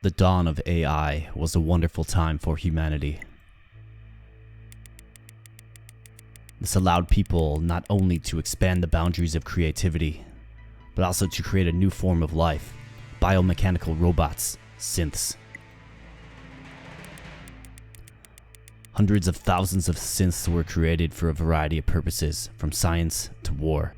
The dawn of AI was a wonderful time for humanity. This allowed people not only to expand the boundaries of creativity, but also to create a new form of life, biomechanical robots, synths. Hundreds of thousands of synths were created for a variety of purposes, from science to war.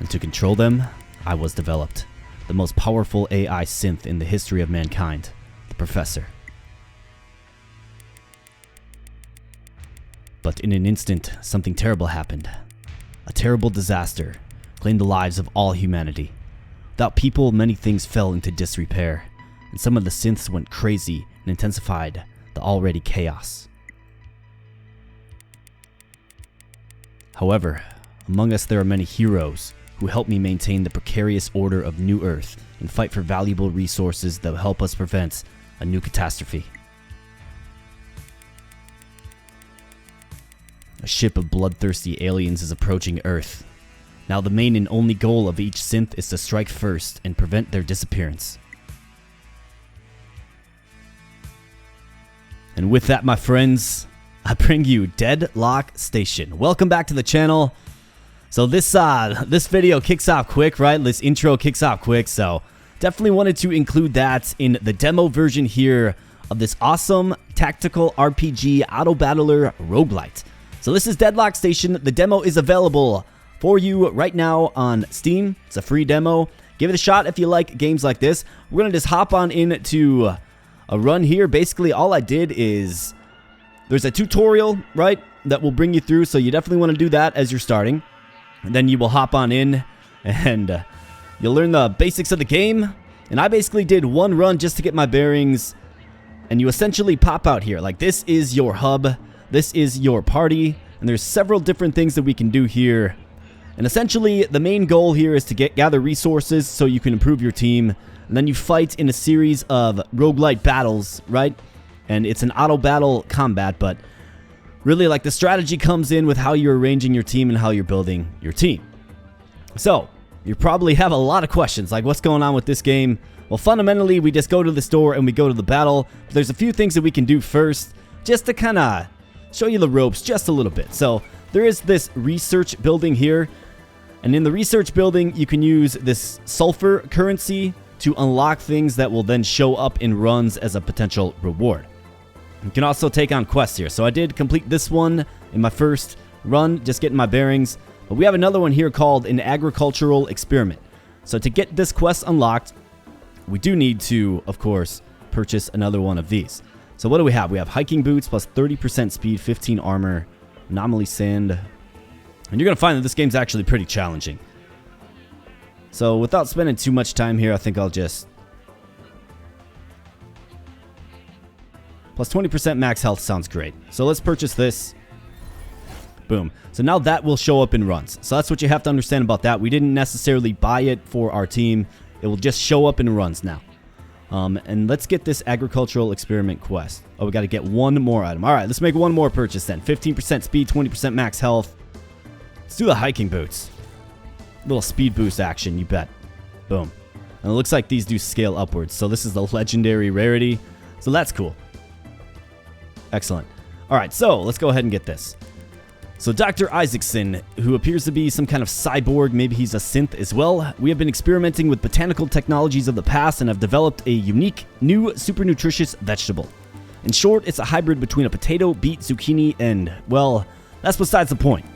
And to control them, I was developed. The most powerful AI synth in the history of mankind, the Professor. But in an instant, something terrible happened. A terrible disaster claimed the lives of all humanity. Without people, many things fell into disrepair, and some of the synths went crazy and intensified the already chaos. However, among us there are many heroes who help me maintain the precarious order of New Earth and fight for valuable resources that will help us prevent a new catastrophe. A ship of bloodthirsty aliens is approaching Earth. Now the main and only goal of each synth is to strike first and prevent their disappearance. And with that, my friends, I bring you Deadlock Station. Welcome back to the channel. So this video kicks off quick, right? This intro kicks off quick, so definitely wanted to include that in the demo version here of this awesome tactical RPG autobattler roguelite. So this is Deadlock Station. The demo is available for you right now on Steam. It's a free demo. Give it a shot if you like games like this. We're gonna just hop on into a run here. Basically, all I did is there's a tutorial, right, that will bring you through. So you definitely want to do that as you're starting. And then you will hop on in and you'll learn the basics of the game. And I basically did one run just to get my bearings. And you essentially pop out here. Like, this is your hub. This is your party. And there's several different things that we can do here. And essentially, the main goal here is to gather resources so you can improve your team. And then you fight in a series of roguelite battles, right? And it's an auto battle combat, but really, like, the strategy comes in with how you're arranging your team and how you're building your team. So, you probably have a lot of questions, like, what's going on with this game? Well, fundamentally, we just go to the store and we go to the battle. But there's a few things that we can do first, just to kind of show you the ropes just a little bit. So, there is this research building here. And in the research building, you can use this sulfur currency to unlock things that will then show up in runs as a potential reward. You can also take on quests here. So I did complete this one in my first run, just getting my bearings. But we have another one here called an agricultural experiment. So to get this quest unlocked, we do need to, of course, purchase another one of these. So what do we have? We have hiking boots plus 30% speed, 15 armor, anomaly sand. And you're going to find that this game's actually pretty challenging. So without spending too much time here, I think I'll just... Plus 20% max health sounds great. So let's purchase this. Boom. So now that will show up in runs. So that's what you have to understand about that. We didn't necessarily buy it for our team. It will just show up in runs now. And let's get this agricultural experiment quest. Oh, we got to get one more item. All right, let's make one more purchase then. 15% speed, 20% max health. Let's do the hiking boots. Little speed boost action, you bet. Boom. And it looks like these do scale upwards. So this is the legendary rarity. So that's cool. Excellent. All right, so let's go ahead and get this. So Dr. Isaacson, who appears to be some kind of cyborg, maybe he's a synth as well. We have been experimenting with botanical technologies of the past and have developed a unique, new, super nutritious vegetable. In short, it's a hybrid between a potato, beet, zucchini, and, well, that's besides the point.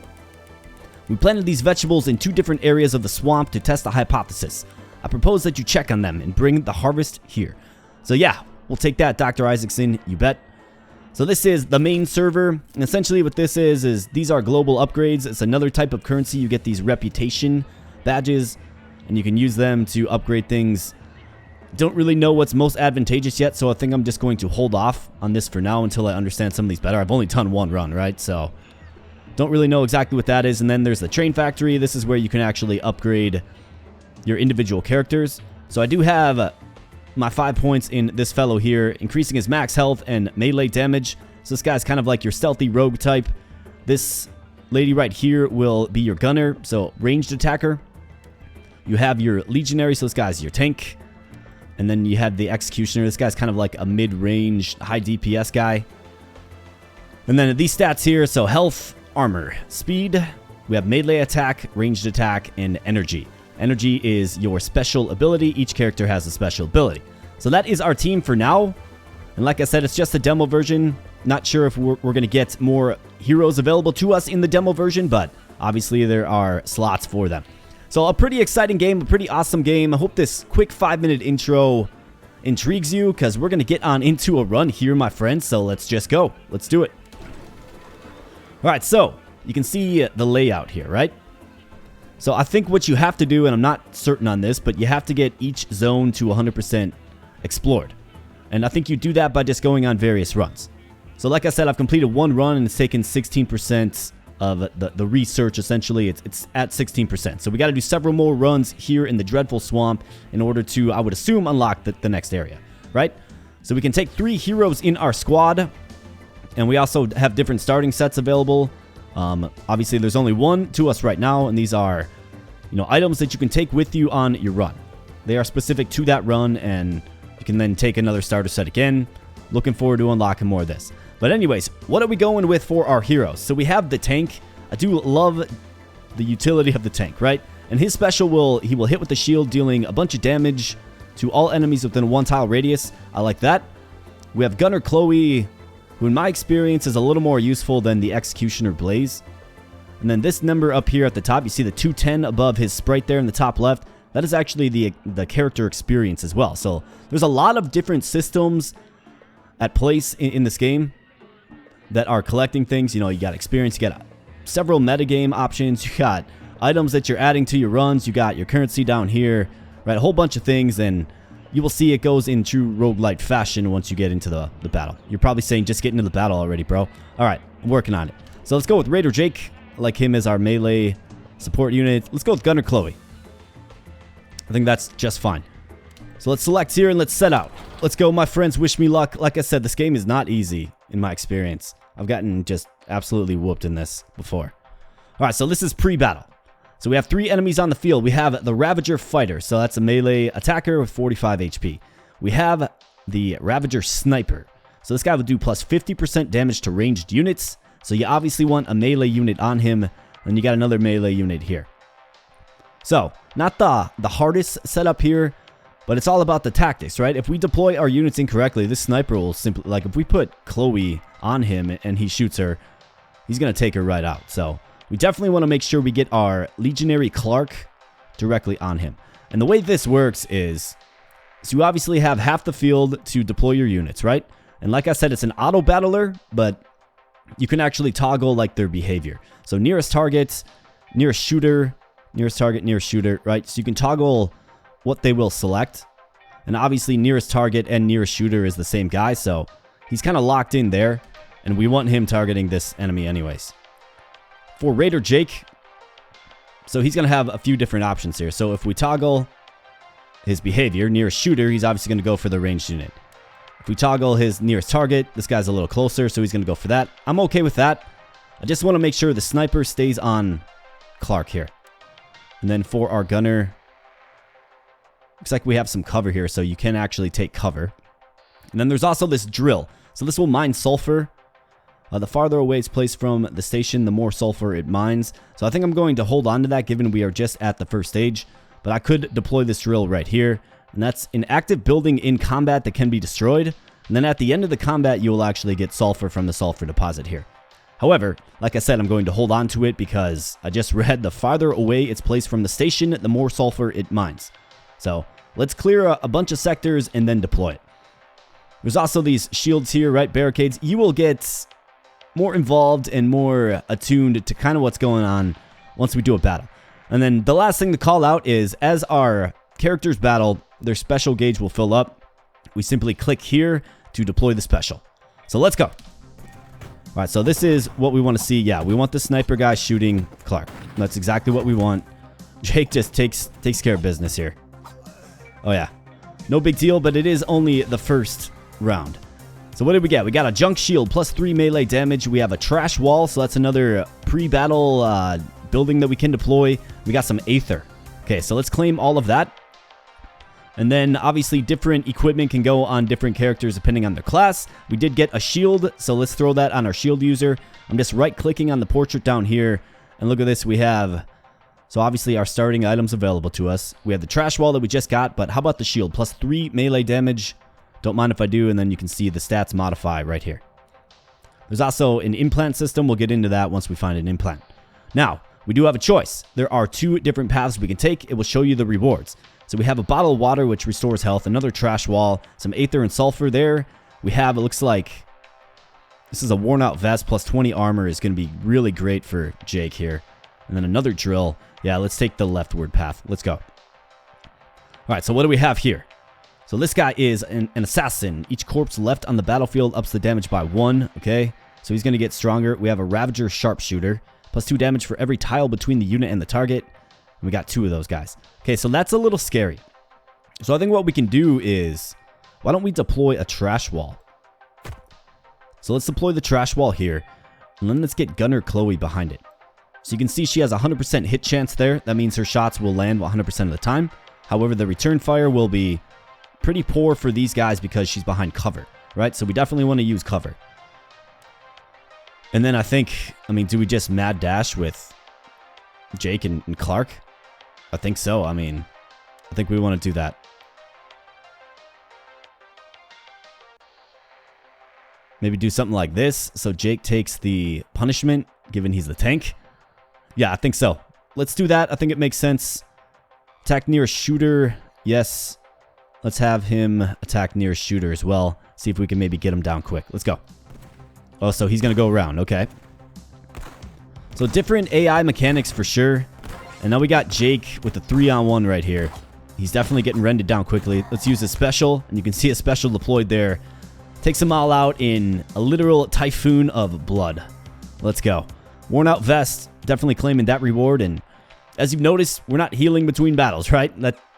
We planted these vegetables in 2 different areas of the swamp to test a hypothesis. I propose that you check on them and bring the harvest here. So yeah, we'll take that, Dr. Isaacson, you bet. So this is the main server, and essentially what this is these are global upgrades. It's another type of currency. You get these reputation badges, and you can use them to upgrade things. Don't really know what's most advantageous yet, so I think I'm just going to hold off on this for now until I understand some of these better. I've only done one run, right? So don't really know exactly what that is. And then there's the train factory. This is where you can actually upgrade your individual characters. So I do have my 5 points in this fellow here, increasing his max health and melee damage. So this guy's kind of like your stealthy rogue type. This lady right here will be your gunner, so ranged attacker. You have your legionary, so this guy's your tank. And then you have the executioner. This guy's kind of like a mid-range, high DPS guy. And then these stats here, so health, armor, speed. We have melee attack, ranged attack, and energy. Energy is your special ability. Each character has a special ability. So that is our team for now. And like I said, it's just a demo version. Not sure if we're going to get more heroes available to us in the demo version, but obviously there are slots for them. So a pretty exciting game, a pretty awesome game. I hope this quick 5-minute intro intrigues you, because we're going to get on into a run here, my friends. So let's just go. Let's do it. All right, so you can see the layout here, right? So I think what you have to do, and I'm not certain on this, but you have to get each zone to 100% explored. And I think you do that by just going on various runs. So like I said, I've completed one run, and it's taken 16% of the research. Essentially, it's at 16%. So we got to do several more runs here in the Dreadful Swamp in order to, I would assume, unlock the next area, right? So we can take 3 heroes in our squad, and we also have different starting sets available. Obviously, there's only one to us right now, and these are, items that you can take with you on your run. They are specific to that run, and you can then take another starter set again. Looking forward to unlocking more of this. But anyways, what are we going with for our heroes? So we have the tank. I do love the utility of the tank, right? And his special will hit with the shield, dealing a bunch of damage to all enemies within a 1 tile radius. I like that. We have Gunner Chloe, who in my experience is a little more useful than the Executioner Blaze. And then this number up here at the top, you see the 210 above his sprite there in the top left. That is actually the character experience as well. So there's a lot of different systems at place in this game that are collecting things. You got experience, you got several metagame options, you got items that you're adding to your runs, you got your currency down here, right? A whole bunch of things, and you will see it goes in true roguelite fashion once you get into the battle. You're probably saying, just get into the battle already, bro. All right, I'm working on it. So let's go with Raider Jake. I like him as our melee support unit. Let's go with Gunner Chloe. I think that's just fine. So let's select here and let's set out. Let's go, my friends. Wish me luck. Like I said, this game is not easy in my experience. I've gotten just absolutely whooped in this before. All right, so this is pre-battle. So we have 3 enemies on the field. We have the Ravager Fighter. So that's a melee attacker with 45 HP. We have the Ravager Sniper. So this guy would do plus 50% damage to ranged units. So you obviously want a melee unit on him. And you got another melee unit here. So not the hardest setup here, but it's all about the tactics, right? If we deploy our units incorrectly, this sniper will simply, like, if we put Chloe on him and he shoots her, he's going to take her right out. So we definitely want to make sure we get our Legionary Clark directly on him. And the way this works is, so you obviously have half the field to deploy your units, right? And like I said, it's an auto-battler, but you can actually toggle, like, their behavior. So nearest target, nearest shooter, nearest target, nearest shooter, right? So you can toggle what they will select. And obviously nearest target and nearest shooter is the same guy, so he's kind of locked in there, and we want him targeting this enemy anyways. For Raider Jake, so he's going to have a few different options here. So if we toggle his behavior, nearest shooter, he's obviously going to go for the ranged unit. If we toggle his nearest target, this guy's a little closer, so he's going to go for that. I'm okay with that. I just want to make sure the sniper stays on Clark here. And then for our gunner, looks like we have some cover here, so you can actually take cover. And then there's also this drill. So this will mine sulfur. The farther away it's placed from the station, the more sulfur it mines. So I think I'm going to hold on to that, given we are just at the first stage. But I could deploy this drill right here. And that's an active building in combat that can be destroyed. And then at the end of the combat, you will actually get sulfur from the sulfur deposit here. However, like I said, I'm going to hold on to it because I just read the farther away it's placed from the station, the more sulfur it mines. So let's clear a bunch of sectors and then deploy it. There's also these shields here, right? Barricades. You will get more involved and more attuned to kind of what's going on once we do a battle. And then the last thing to call out is, as our characters battle, their special gauge will fill up. We simply click here to deploy the special. So let's go. All right, so this is what we want to see. Yeah, we want the sniper guy shooting Clark. That's exactly what we want. Jake just takes care of business here. Oh, yeah. No big deal, but it is only the first round. So what did we get? We got a junk shield, plus 3 melee damage. We have a trash wall, so that's another pre-battle building that we can deploy. We got some aether. Okay, so let's claim all of that. And then, obviously, different equipment can go on different characters depending on their class. We did get a shield, so let's throw that on our shield user. I'm just right-clicking on the portrait down here. And look at this, we have... So, obviously, our starting items available to us. We have the trash wall that we just got, but how about the shield? Plus 3 melee damage. Don't mind if I do, and then you can see the stats modify right here. There's also an implant system. We'll get into that once we find an implant. Now, we do have a choice. There are 2 different paths we can take. It will show you the rewards. So we have a bottle of water, which restores health, another trash wall, some aether and sulfur there. We have, it looks like, this is a worn out vest plus 20 armor is going to be really great for Jake here. And then another drill. Yeah, let's take the leftward path. Let's go. All right, so what do we have here? So this guy is an assassin. Each corpse left on the battlefield ups the damage by 1, okay? So he's going to get stronger. We have a Ravager sharpshooter, plus 2 damage for every tile between the unit and the target. And we got 2 of those guys. Okay, so that's a little scary. So I think what we can do is, why don't we deploy a trash wall? So let's deploy the trash wall here, and then let's get Gunner Chloe behind it. So you can see she has a 100% hit chance there. That means her shots will land 100% of the time. However, the return fire will be pretty poor for these guys because she's behind cover, right? So we definitely want to use cover. And then I think, do we just mad dash with Jake and Clark? I think so. I think we want to do that. Maybe do something like this. So Jake takes the punishment, given he's the tank. Yeah, I think so. Let's do that. I think it makes sense. Attack nearest shooter. Yes. Let's have him attack nearest shooter as well. See if we can maybe get him down quick. Let's go. Oh, so he's going to go around. Okay. So different AI mechanics for sure. And now we got Jake with the 3-on-1 right here. He's definitely getting rendered down quickly. Let's use a special. And you can see a special deployed there. Takes them all out in a literal typhoon of blood. Let's go. Worn out vest. Definitely claiming that reward. And as you've noticed, we're not healing between battles, right?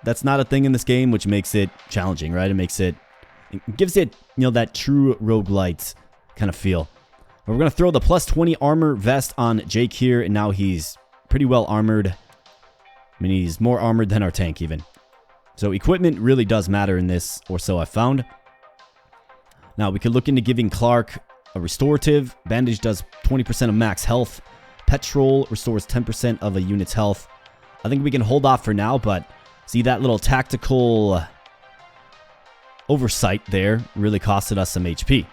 That's not a thing in this game, which makes it challenging, right? It gives it, that true roguelite kind of feel. But we're going to throw the plus 20 armor vest on Jake here. And now he's pretty well armored. He's more armored than our tank even. So equipment really does matter in this, or so I found. Now we could look into giving Clark a restorative. Bandage does 20% of max health. Petrol restores 10% of a unit's health. I think we can hold off for now, but see that little tactical oversight there really costed us some HP.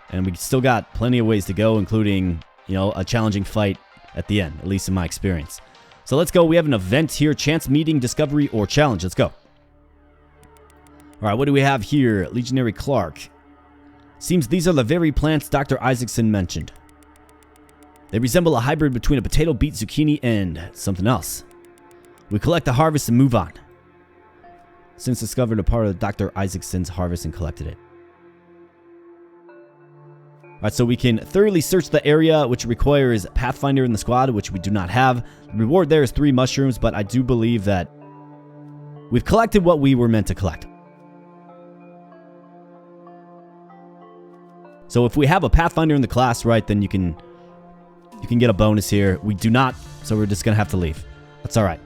And we still got plenty of ways to go, including, a challenging fight at the end, at least in my experience. So let's go. We have an event here. Chance meeting, discovery, or challenge. Let's go. All right, what do we have here? Legionary Clark. Seems these are the very plants Dr. Isaacson mentioned. They resemble a hybrid between a potato, beet, zucchini, and something else. We collect the harvest and move on. Since discovered a part of Dr. Isaacson's harvest and collected it. Alright, so we can thoroughly search the area, which requires Pathfinder in the squad, which we do not have. The reward there is 3 mushrooms, but I do believe that we've collected what we were meant to collect. So if we have a Pathfinder in the class, right, then you can get a bonus here. We do not, so we're just going to have to leave. That's alright.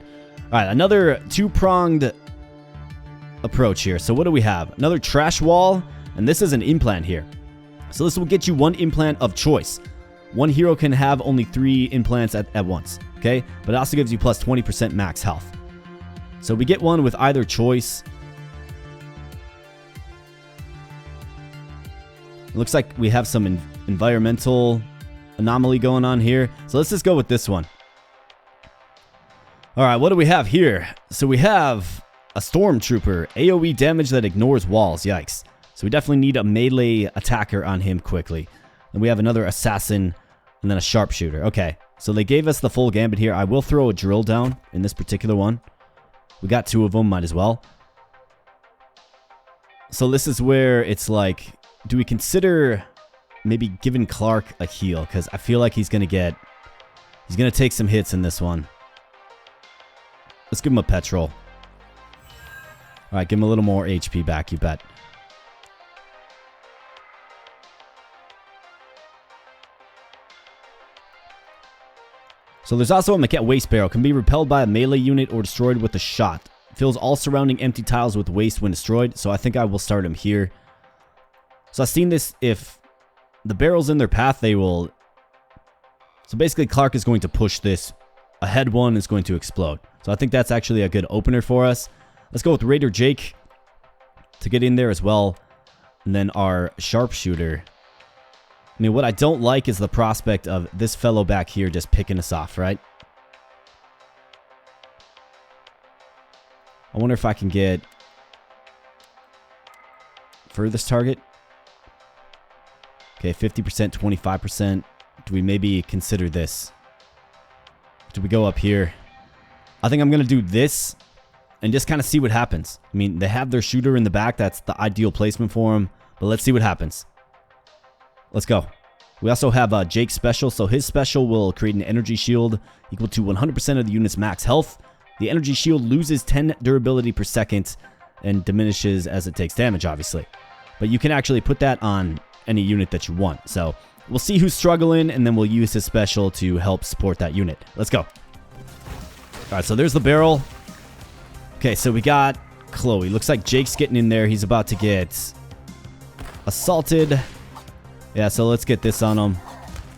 Alright, another 2-pronged approach here. So what do we have? Another trash wall, and this is an implant here. So this will get you 1 implant of choice. One hero can have only 3 implants at once, okay? But it also gives you plus 20% max health. So we get one with either choice. It looks like we have some environmental anomaly going on here. So let's just go with this one. All right, what do we have here? So we have a stormtrooper, AoE damage that ignores walls. Yikes. So we definitely need a melee attacker on him quickly. Then we have another assassin and then a sharpshooter. Okay, so they gave us the full gambit here. I will throw a drill down in this particular one. We got 2 of them, might as well. So this is where it's like, do we consider maybe giving Clark a heal? Because I feel like he's going to take some hits in this one. Let's give him a petrol. All right, give him a little more HP back, you bet. So So there's also a mechanic. Waste barrel can be repelled by a melee unit or destroyed with a shot. Fills all surrounding empty tiles with waste when destroyed. So I think I will start him here. So I've seen this. If the barrel's in their path, they will... So basically Clark is going to push this. A head one is going to explode. So I think that's actually a good opener for us. Let's go with Raider Jake to get in there as well. And then our sharpshooter. I mean, what I don't like is the prospect of this fellow back here just picking us off, right? I wonder if I can get furthest target. Okay, 50%, 25%. Do we maybe consider this? Do we go up here? I think I'm going to do this and just kind of see what happens. I mean, they have their shooter in the back. That's the ideal placement for him. But let's see what happens. Let's go. We also have Jake's special. So his special will create an energy shield equal to 100% of the unit's max health. The energy shield loses 10 durability per second and diminishes as it takes damage, obviously. But you can actually put that on any unit that you want. So we'll see who's struggling, and then we'll use his special to help support that unit. Let's go. All right, so there's the barrel. Okay, so we got Chloe. Looks like Jake's getting in there. He's about to get assaulted. Yeah, so let's get this on him.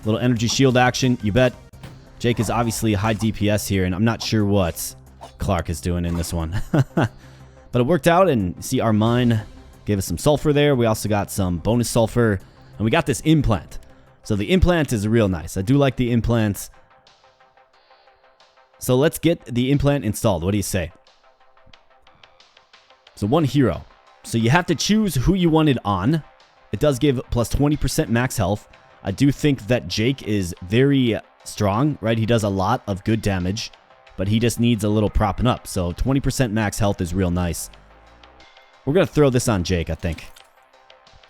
Little energy shield action. You bet. Jake is obviously high DPS here, and I'm not sure what Clark is doing in this one. But it worked out, and see our mine gave us some sulfur there. We also got some bonus sulfur, and we got this implant. So the implant is real nice. I do like the implant. So let's get the implant installed. What do you say? So one hero. So you have to choose who you want it on. It does give plus 20% max health. I do think that Jake is very strong, right? He does a lot of good damage, but he just needs a little propping up. So 20% max health is real nice. We're going to throw this on Jake, I think.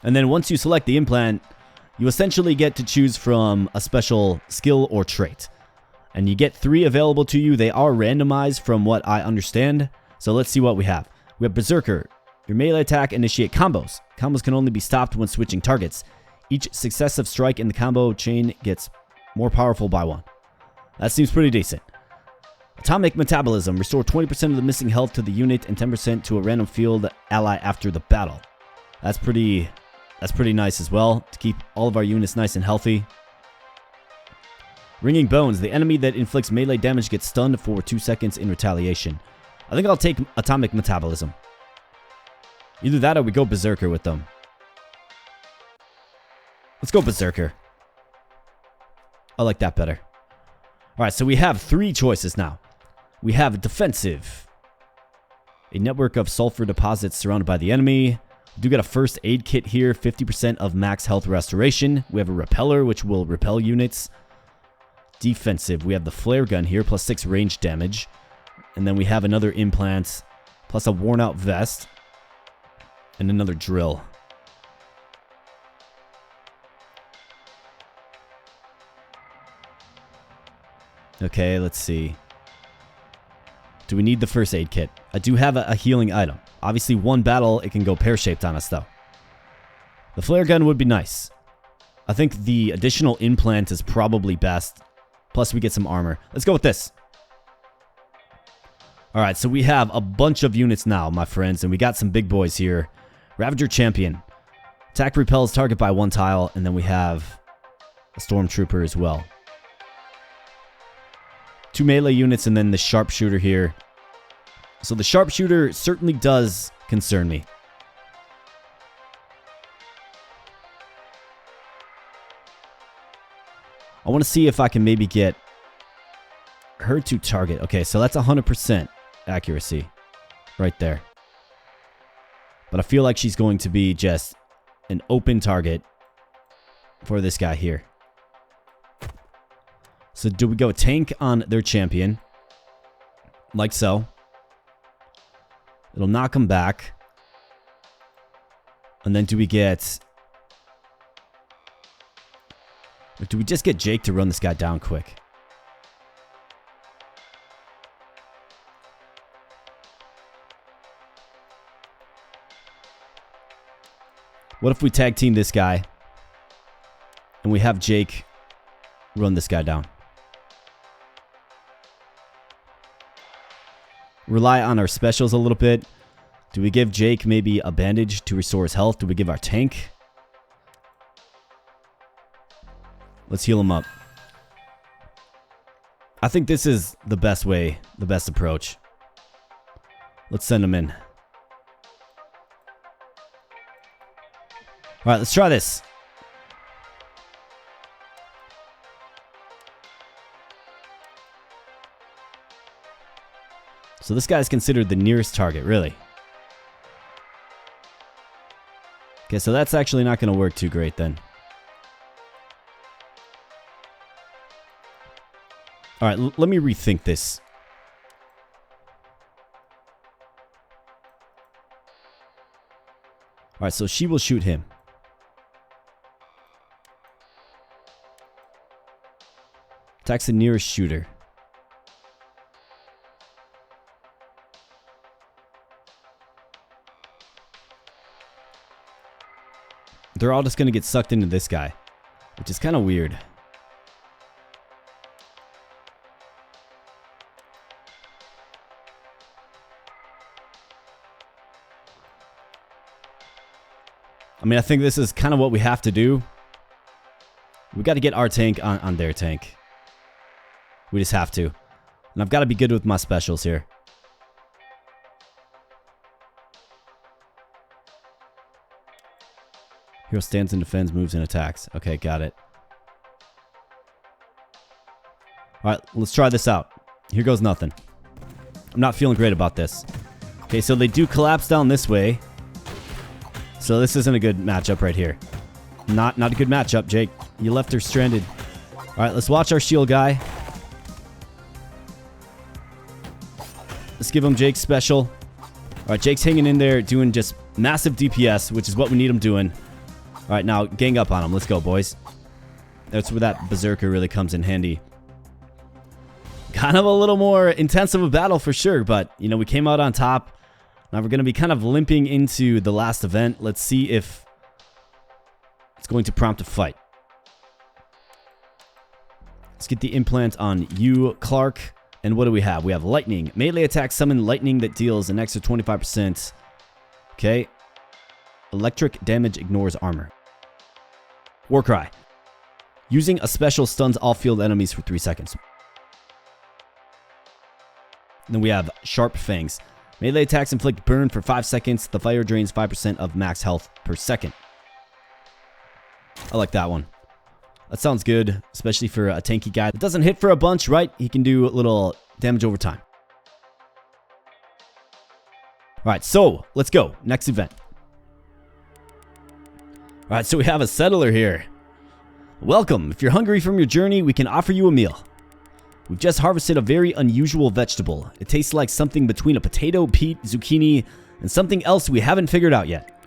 And then once you select the implant, you essentially get to choose from a special skill or trait. And you get 3 available to you. They are randomized from what I understand. So let's see what we have. We have Berserker. Your melee attack initiate combos. Combos can only be stopped when switching targets. Each successive strike in the combo chain gets more powerful by 1. That seems pretty decent. Atomic Metabolism. Restore 20% of the missing health to the unit and 10% to a random field ally after the battle. That's pretty nice as well, to keep all of our units nice and healthy. Ringing Bones. The enemy that inflicts melee damage gets stunned for 2 seconds in retaliation. I think I'll take Atomic Metabolism. Either that or we go Berserker with them. Let's go Berserker. I like that better. Alright, so we have 3 choices now. We have Defensive. A network of sulfur deposits surrounded by the enemy. We do get a first aid kit here. 50% of max health restoration. We have a Repeller, which will repel units. Defensive. We have the flare gun here, plus 6 range damage. And then we have another implant, plus a worn out vest. And another drill. Okay, let's see. Do we need the first aid kit? I do have a healing item. Obviously, one battle, it can go pear-shaped on us, though. The flare gun would be nice. I think the additional implant is probably best. Plus, we get some armor. Let's go with this. Alright, so we have a bunch of units now, my friends, and we got some big boys here. Ravager Champion. Attack repels target by 1 tile, and then we have a Stormtrooper as well. 2 melee units, and then the Sharpshooter here. So the Sharpshooter certainly does concern me. I want to see if I can maybe get her to target. Okay, so that's 100% accuracy right there. But I feel like she's going to be just an open target for this guy here. So do we go tank on their champion? Like so. It'll knock him back. And then do we get... Or do we just get Jake to run this guy down quick? What if we tag team this guy and we have Jake run this guy down? rely on our specials a little bit. Do we give Jake maybe a bandage to restore his health? Do we give our tank? Let's heal him up. I think this is the best way, the best approach. Let's send him in. Alright, let's try this. So this guy is considered the nearest target, really. Okay, so that's actually not going to work too great then. Alright, let me rethink this. Alright, so she will shoot him. Attacks the nearest shooter. They're all just going to get sucked into this guy, which is kind of weird. I mean, I think this is kind of what we have to do. We got to get our tank on their tank. We just have to. And I've got to be good with my specials here. Hero stands and defends, moves, and attacks. Okay, got it. Alright, let's try this out. Here goes nothing. I'm not feeling great about this. Okay, so they do collapse down this way. So this isn't a good matchup right here. Not a good matchup, Jake. You left her stranded. Alright, let's watch our shield guy. Let's give him Jake's special. Alright, Jake's hanging in there doing just massive DPS, which is what we need him doing. Alright, now gang up on him. Let's go, boys. That's where that berserker really comes in handy. Kind of a little more intense of a battle for sure, but, you know, we came out on top. Now we're going to be kind of limping into the last event. Let's see if it's going to prompt a fight. Let's get the implant on you, Clark. And what do we have? We have lightning. Melee attack summon lightning that deals an extra 25%. Okay. Electric damage ignores armor. Warcry. Using a special stuns all field enemies for 3 seconds. Then we have Sharp Fangs. Melee attacks inflict burn for 5 seconds. The fire drains 5% of max health per second. I like that one. That sounds good, especially for a tanky guy that doesn't hit for a bunch, right? He can do a little damage over time. Alright, so let's go. Next event. Alright, so we have a settler here. Welcome. If you're hungry from your journey, we can offer you a meal. We've just harvested a very unusual vegetable. It tastes like something between a potato, peat, zucchini, and something else we haven't figured out yet.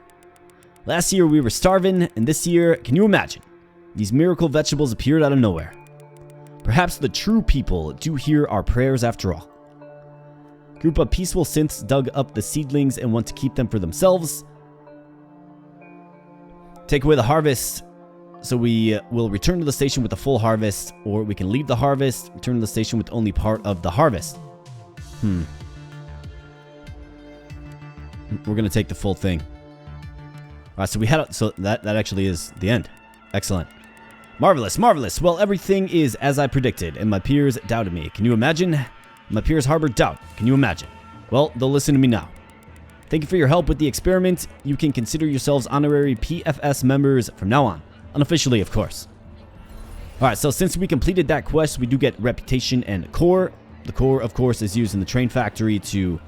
Last year we were starving, and this year, can you imagine? These miracle vegetables appeared out of nowhere. Perhaps the true people do hear our prayers after all. Group of peaceful synths dug up the seedlings and want to keep them for themselves. Take away the harvest. So we will return to the station with the full harvest, or we can leave the harvest, return to the station with only part of the harvest. We're going to take the full thing. Alright, so we had, so that actually is the end. Excellent. Marvelous, marvelous. Well, everything is as I predicted, and my peers doubted me. Can you imagine? My peers harbored doubt. Can you imagine? Well, they'll listen to me now. Thank you for your help with the experiment. You can consider yourselves honorary PFS members from now on. Unofficially, of course. Alright, so since we completed that quest, we do get reputation and core. The core, of course, is used in the train factory to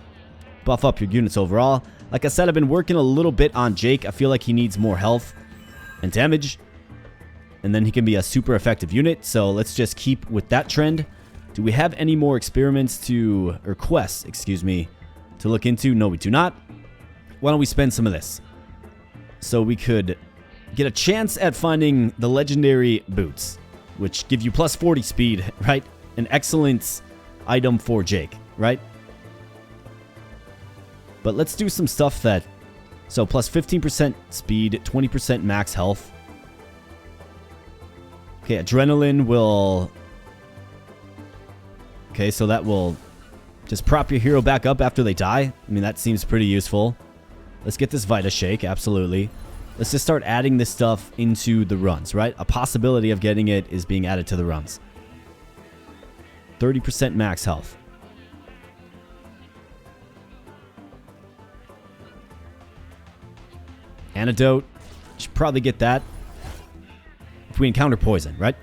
buff up your units overall. Like I said, I've been working a little bit on Jake. I feel like he needs more health and damage. And then he can be a super effective unit. So let's just keep with that trend. Do we have any more experiments to, or quests, excuse me, to look into? No, we do not. Why don't we spend some of this? So we could get a chance at finding the legendary boots, which give you plus 40 speed, right? An excellent item for Jake, right? But let's do some stuff that... So plus 15% speed, 20% max health. Okay, adrenaline will... Okay, so that will Just prop your hero back up after they die. I mean, that seems pretty useful. Let's get this Vita Shake, absolutely. Let's just start adding this stuff into the runs, right? A possibility of getting it is being added to the runs. 30% max health. Antidote. Should probably get that if we encounter poison, right?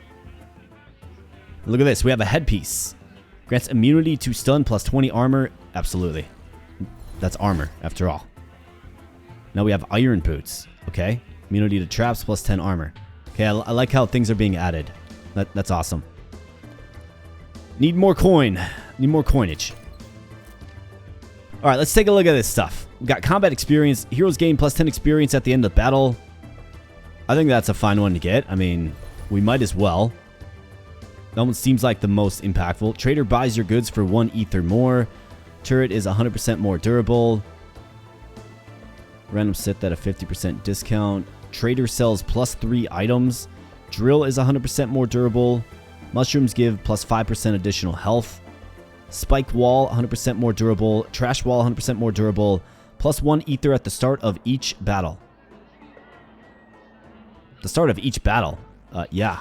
Look at this. We have a headpiece. Grants immunity to stun plus 20 armor. Absolutely. That's armor, after all. Now we have iron boots. Okay. Immunity to traps plus 10 armor. Okay, I like how things are being added. That's awesome. Need more coin. Need more coinage. Alright, let's take a look at this stuff. We got combat experience. Heroes gain plus 10 experience at the end of battle. I think that's a fine one to get. I mean, we might as well. That one seems like the most impactful. Trader buys your goods for 1 ether more. Turret is 100% more durable. Random set at a 50% discount. Trader sells plus 3 items. Drill is 100% more durable. Mushrooms give plus 5% additional health. Spike wall 100% more durable. Trash wall 100% more durable. Plus 1 ether at the start of each battle. The start of each battle. Yeah.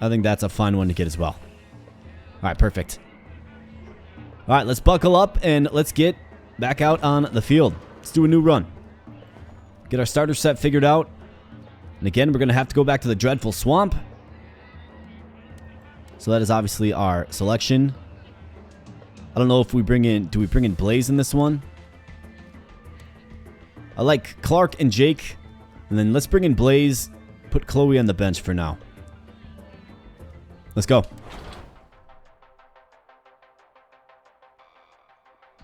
I think that's a fine one to get as well. Alright, perfect. Alright, let's buckle up and let's get back out on the field. Let's do a new run. Get our starter set figured out. And again, we're going to have to go back to the Dreadful Swamp. So that is obviously our selection. I don't know if we bring in... Do we bring in Blaze in this one? I like Clark and Jake. And then let's bring in Blaze. Put Chloe on the bench for now. Let's go.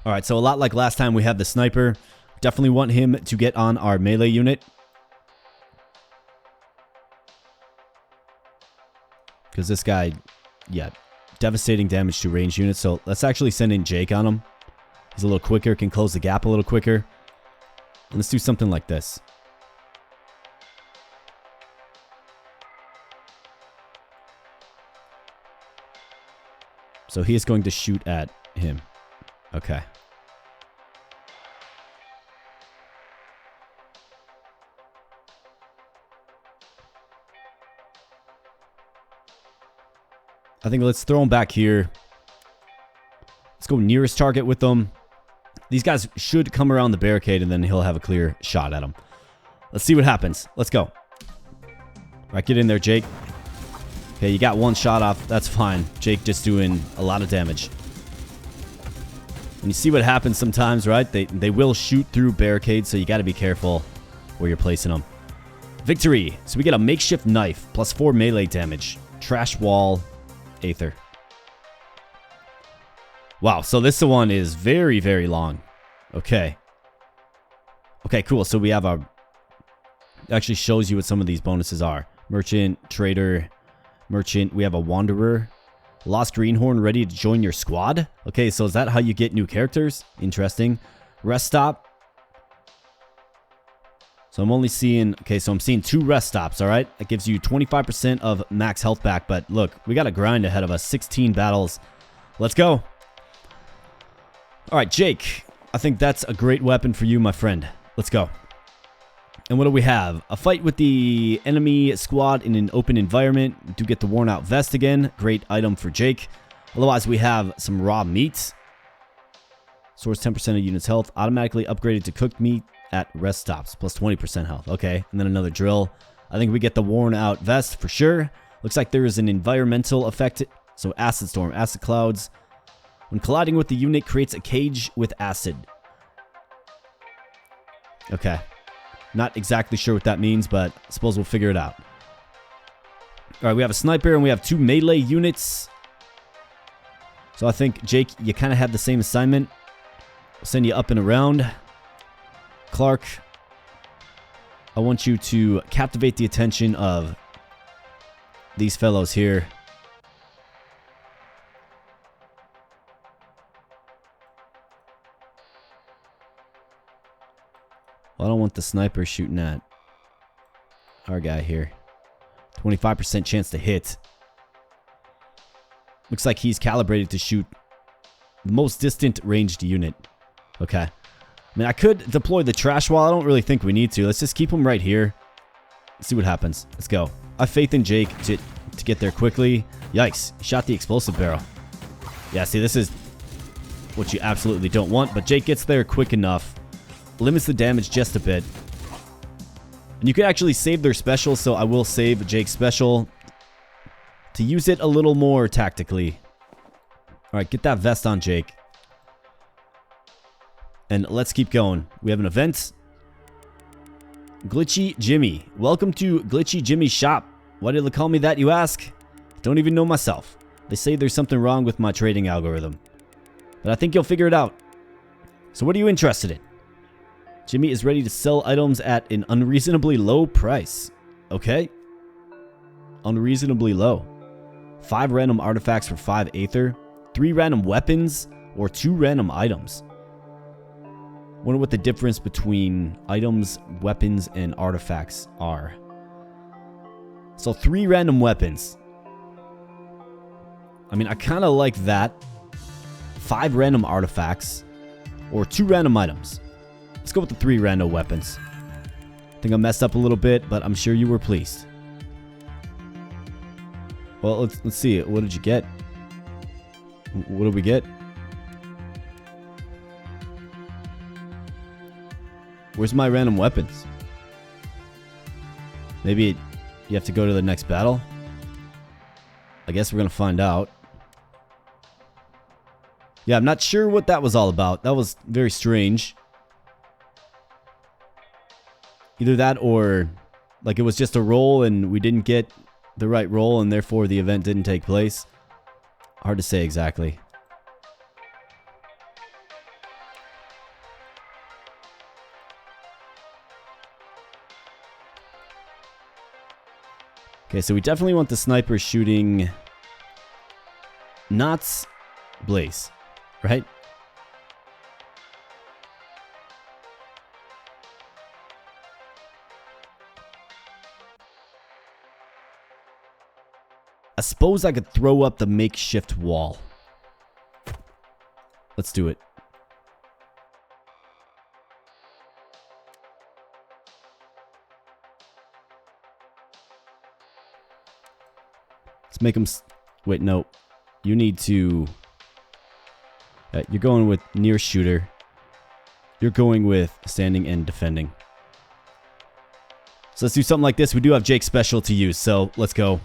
Alright, so a lot like last time we have the sniper. Definitely want him to get on our melee unit. Because this guy, yeah, devastating damage to ranged units. So let's actually send in Jake on him. He's a little quicker, can close the gap a little quicker. And let's do something like this. So he is going to shoot at him. Okay. I think let's throw him back here. Let's go nearest target with them. These guys should come around the barricade and then he'll have a clear shot at them. Let's see what happens. Let's go. All right, get in there, Jake. Okay, you got one shot off. That's fine. Jake just doing a lot of damage. And you see what happens sometimes, right? They will shoot through barricades, so you got to be careful where you're placing them. Victory. So we get a makeshift knife, plus 4 melee damage. Trash wall, Aether. Wow, so this one is very, very long. Okay. Okay, cool. So we have our... It actually shows you what some of these bonuses are. Merchant, Trader, Merchant. We have a Wanderer. Lost Greenhorn ready to join your squad. Okay, so is that how you get new characters? Interesting. Rest Stop. So I'm only seeing... Okay, so I'm seeing 2 rest stops, all right? That gives you 25% of max health back. But look, we got a grind ahead of us. 16 battles. Let's go. All right, Jake. I think that's a great weapon for you, my friend. Let's go. And what do we have? A fight with the enemy squad in an open environment. Do get the worn out vest again. Great item for Jake. Otherwise, we have some raw meat. Soars 10% of units' health. Automatically upgraded to cooked meat at rest stops. Plus 20% health. Okay. And then another drill. I think we get the worn out vest for sure. Looks like there is an environmental effect. So acid storm, acid clouds. When colliding with the unit, creates a cage with acid. Okay. Not exactly sure what that means, but I suppose we'll figure it out. Alright, we have a sniper and we have 2 melee units. So I think, Jake, you kind of have the same assignment. We'll send you up and around. Clark, I want you to captivate the attention of these fellows here. Well, I don't want the sniper shooting at our guy here. 25% chance to hit. Looks like he's calibrated to shoot The most distant ranged unit. Okay. I mean, I could deploy the trash wall. I don't really think we need to. Let's just keep him right here. See what happens. Let's go. I have faith in Jake to get there quickly. Yikes. He shot the explosive barrel. Yeah, see, this is what you absolutely don't want. But Jake gets there quick enough. Limits the damage just a bit. And you could actually save their special, so I will save Jake's special to use it a little more tactically. Alright, get that vest on Jake. And let's keep going. We have an event. Glitchy Jimmy. Welcome to Glitchy Jimmy's shop. Why did they call me that, you ask? Don't even know myself. They say there's something wrong with my trading algorithm. But I think you'll figure it out. So what are you interested in? Jimmy is ready to sell items at an unreasonably low price. Okay. Unreasonably low. 5 random artifacts for 5 Aether. 3 random weapons. Or 2 random items. Wonder what the difference between items, weapons, and artifacts are. So 3 random weapons. I mean, I kind of like that. 5 random artifacts. Or 2 random items. Let's go with the 3 random weapons. I think I messed up a little bit, but I'm sure you were pleased. Well, let's see. What did you get? What did we get? Where's my random weapons? Maybe you have to go to the next battle? I guess we're going to find out. Yeah, I'm not sure what that was all about. That was very strange. Either that or like it was just a roll and we didn't get the right roll and therefore the event didn't take place. Hard to say exactly. Okay, so we definitely want the sniper shooting not Blaze, right? I suppose I could throw up the makeshift wall. Let's do it. Let's make them... Wait, no. You need to... you're going with near shooter. You're going with standing and defending. So let's do something like this. We do have Jake's special to use, so let's go.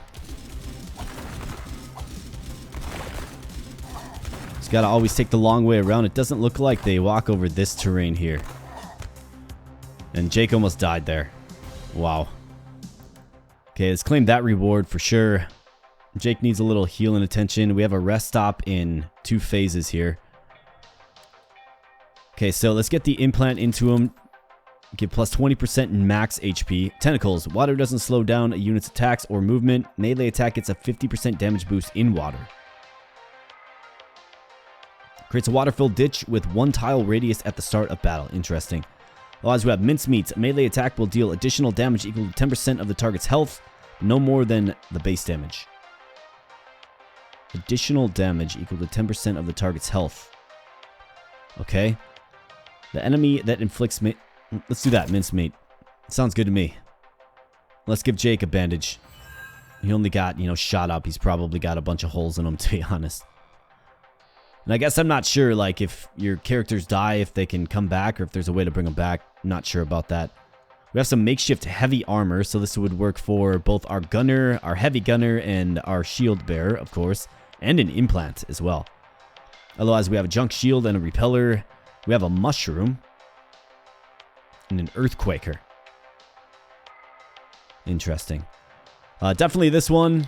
Just gotta always take the long way around. It doesn't look like they walk over this terrain here. And Jake almost died there. Wow. Okay, let's claim that reward for sure. Jake needs a little healing attention. We have a rest stop in 2 phases here. Okay, so let's get the implant into him. Give plus 20% in max HP. Tentacles. Water doesn't slow down a unit's attacks or movement. Melee attack gets a 50% damage boost in water. Creates a water-filled ditch with 1 tile radius at the start of battle. Interesting. Otherwise, we have mincemeat. Melee attack will deal additional damage equal to 10% of the target's health. No more than the base damage. Additional damage equal to 10% of the target's health. Okay. The enemy that inflicts... Let's do that, mincemeat. Sounds good to me. Let's give Jake a bandage. He only got, shot up. He's probably got a bunch of holes in him, to be honest. And I guess I'm not sure, like, if your characters die, if they can come back, or if there's a way to bring them back. I'm not sure about that. We have some makeshift heavy armor, so this would work for both our gunner, our heavy gunner, and our shield bearer, of course. And an implant as well. Otherwise, we have a junk shield and a repeller. We have a mushroom. And an earthquaker. Interesting. Definitely this one.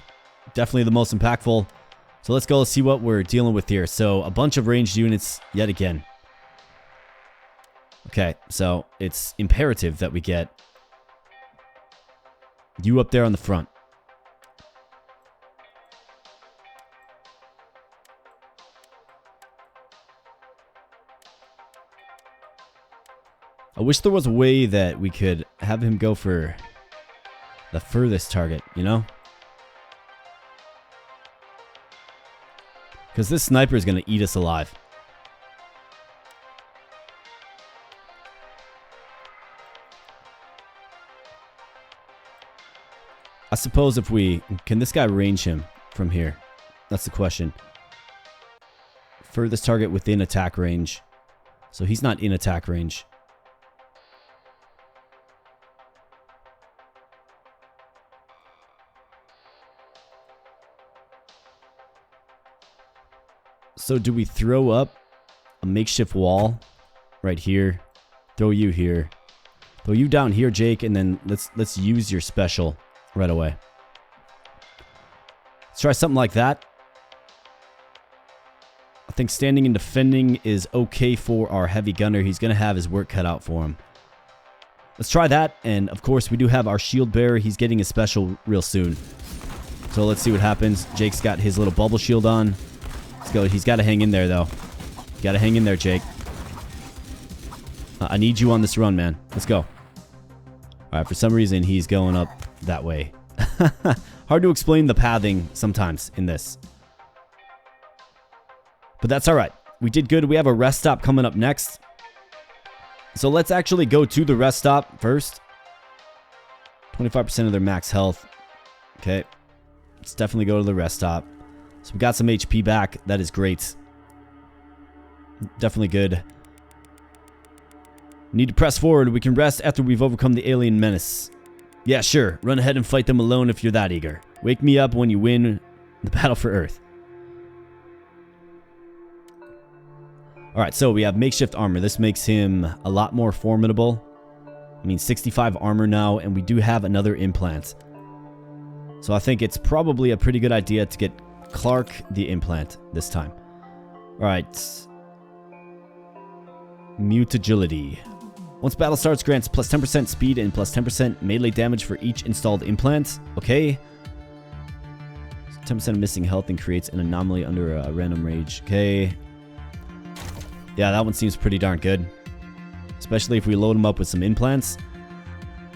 Definitely the most impactful. So let's go see what we're dealing with here. So a bunch of ranged units yet again. Okay, so it's imperative that we get you up there on the front. I wish there was a way that we could have him go for the furthest target, Because this sniper is going to eat us alive. I suppose if we... Can this guy range him from here? That's the question. Furthest target within attack range. So he's not in attack range. So do we throw up a makeshift wall right here? Throw you here. Throw you down here, Jake, and then let's use your special right away. Let's try something like that. I think standing and defending is okay for our heavy gunner. He's going to have his work cut out for him. Let's try that, and of course we do have our shield bearer. He's getting his special real soon. So let's see what happens. Jake's got his little bubble shield on. Let's go. He's got to hang in there, though. Got to hang in there, Jake. I need you on this run, man. Let's go. All right, for some reason, he's going up that way. Hard to explain the pathing sometimes in this. But that's all right. We did good. We have a rest stop coming up next. So let's actually go to the rest stop first. 25% of their max health. Okay. Let's definitely go to the rest stop. So we got some HP back. That is great. Definitely good. Need to press forward. We can rest after we've overcome the alien menace. Yeah, sure. Run ahead and fight them alone if you're that eager. Wake me up when you win the battle for Earth. Alright, so we have makeshift armor. This makes him a lot more formidable. I mean, 65 armor now, and we do have another implant. So I think it's probably a pretty good idea to get Clark the implant this time. Alright. Mute agility. Once battle starts, grants plus 10% speed and plus 10% melee damage for each installed implant. Okay. 10% of missing health and creates an anomaly under a random rage. Okay. Yeah, that one seems pretty darn good. Especially if we load them up with some implants.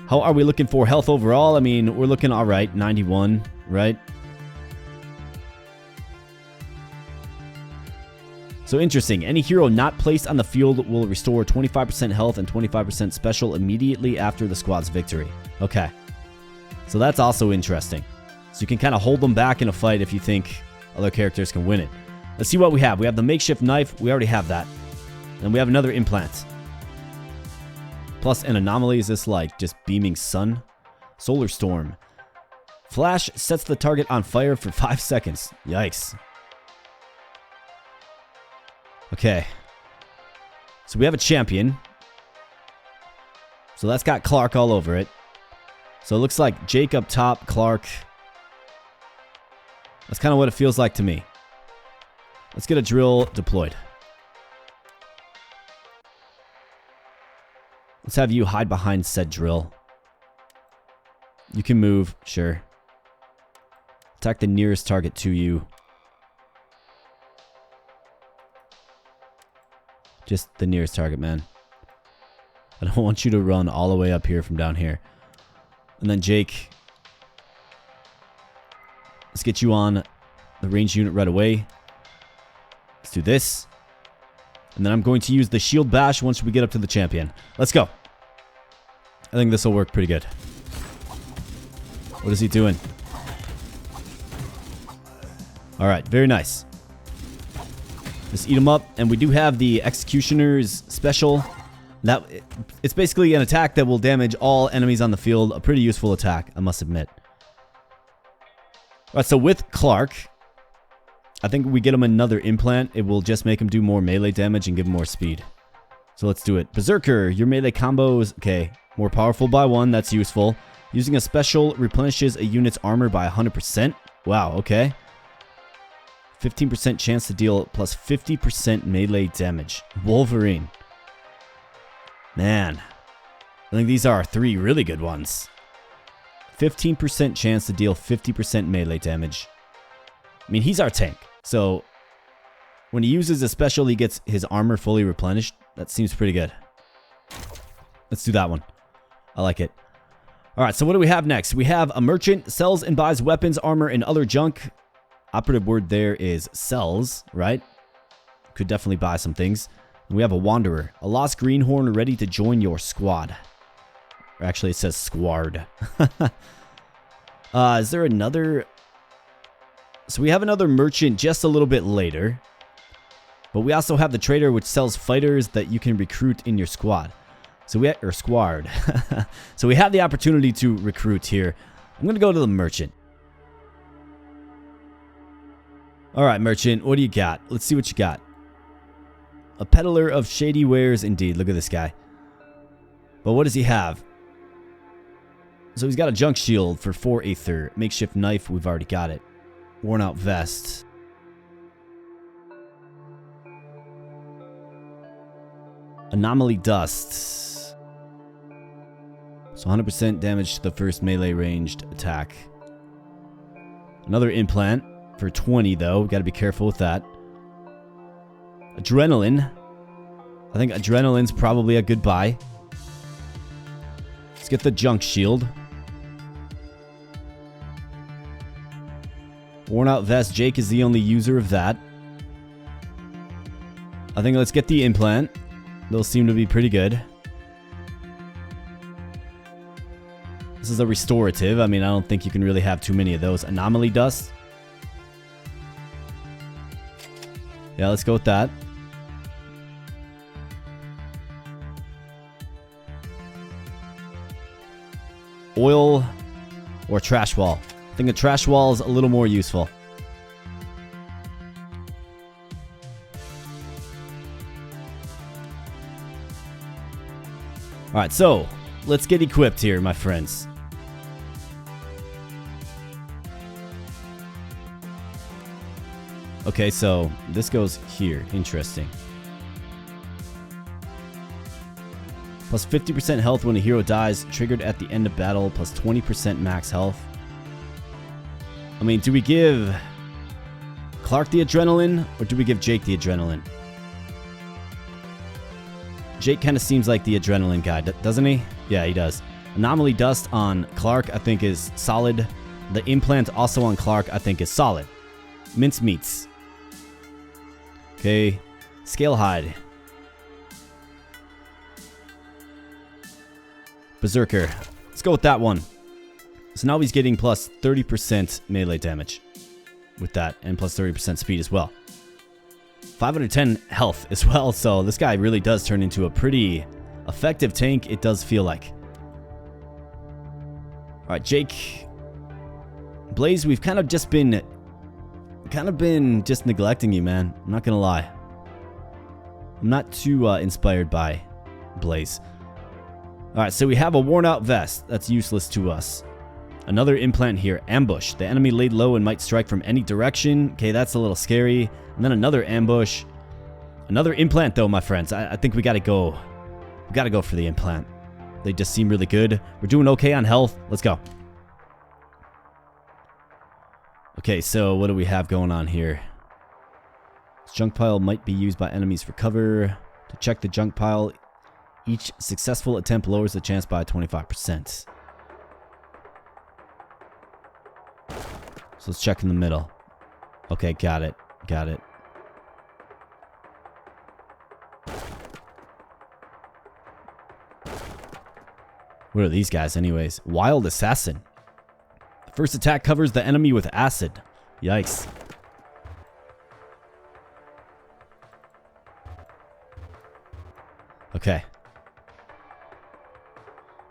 How are we looking for health overall? I mean, we're looking alright. 91, right? So interesting. Any hero not placed on the field will restore 25% health and 25% special immediately after the squad's victory. Okay. So that's also interesting. So you can kind of hold them back in a fight if you think other characters can win it. Let's see what we have. We have the makeshift knife. We already have that. And we have another implant. Plus an anomaly. Is this like just beaming sun? Solar storm. Flash sets the target on fire for 5 seconds. Yikes. Okay. So we have a champion. So that's got Clark all over it. So it looks like Jake up top, Clark. That's kind of what it feels like to me. Let's get a drill deployed. Let's have you hide behind said drill. You can move, sure. Attack the nearest target to you. Just the nearest target, man. I don't want you to run all the way up here from down here. And then Jake. Let's get you on the ranged unit right away. Let's do this. And then I'm going to use the shield bash once we get up to the champion. Let's go. I think this will work pretty good. What is he doing? Alright, very nice. Just eat him up. And we do have the Executioner's special. It's basically an attack that will damage all enemies on the field. A pretty useful attack, I must admit. Alright, so with Clark, I think we get him another implant. It will just make him do more melee damage and give him more speed. So let's do it. Berserker, your melee combos. Okay, more powerful by 1. That's useful. Using a special replenishes a unit's armor by 100%. Wow, okay. 15% chance to deal plus 50% melee damage. Wolverine. Man. I think these are 3 really good ones. 15% chance to deal 50% melee damage. I mean, he's our tank. So, when he uses a special, he gets his armor fully replenished. That seems pretty good. Let's do that one. I like it. Alright, so what do we have next? We have a merchant. Sells and buys weapons, armor, and other junk. Operative word there is sells, right? Could definitely buy some things. And we have a wanderer. A lost greenhorn ready to join your squad. Or actually, it says squad. Is there another... So we have another merchant just a little bit later. But we also have the trader, which sells fighters that you can recruit in your squad. So we or squad. So we have the opportunity to recruit here. I'm going to go to the merchant. Alright, merchant, what do you got? Let's see what you got. A peddler of shady wares indeed. Look at this guy. But what does he have? So he's got a junk shield for 4 aether. Makeshift knife, we've already got it. Worn out vest. Anomaly dust. So 100% damage to the first melee ranged attack. Another implant for 20 though. Got to be careful with that. Adrenaline. I think adrenaline's probably a good buy. Let's get the junk shield. Worn out vest. Jake is the only user of that. I think let's get the implant. Those seem to be pretty good. This is a restorative. I mean, I don't think you can really have too many of those. Anomaly dust. Yeah, let's go with that. Oil or trash wall. I think the trash wall is a little more useful. Alright, so let's get equipped here, my friends. Okay, so this goes here. Interesting. Plus 50% health when a hero dies, triggered at the end of battle, plus 20% max health. I mean, do we give Clark the adrenaline, or do we give Jake the adrenaline? Jake kind of seems like the adrenaline guy, doesn't he? Yeah, he does. Anomaly dust on Clark, I think, is solid. The implant also on Clark, I think, is solid. Mince meats. Okay. Scale hide. Berserker. Let's go with that one. So now he's getting plus 30% melee damage with that, and plus 30% speed as well. 510 health as well, so this guy really does turn into a pretty effective tank, it does feel like. Alright, Jake. Blaze, we've kind of been neglecting you, man. I'm not gonna lie. I'm not too inspired by Blaze. Alright, so we have a worn out vest. That's useless to us. Another implant here. Ambush. The enemy laid low and might strike from any direction. Okay, that's a little scary. And then another ambush. Another implant, though, my friends. I think we gotta go. We gotta go for the implant. They just seem really good. We're doing okay on health. Let's go. Okay, so what do we have going on here? This junk pile might be used by enemies for cover. To check the junk pile, each successful attempt lowers the chance by 25%. So let's check in the middle. Okay, got it. Got it. What are these guys anyways? Wild Assassin. The first attack covers the enemy with acid. Yikes. Okay.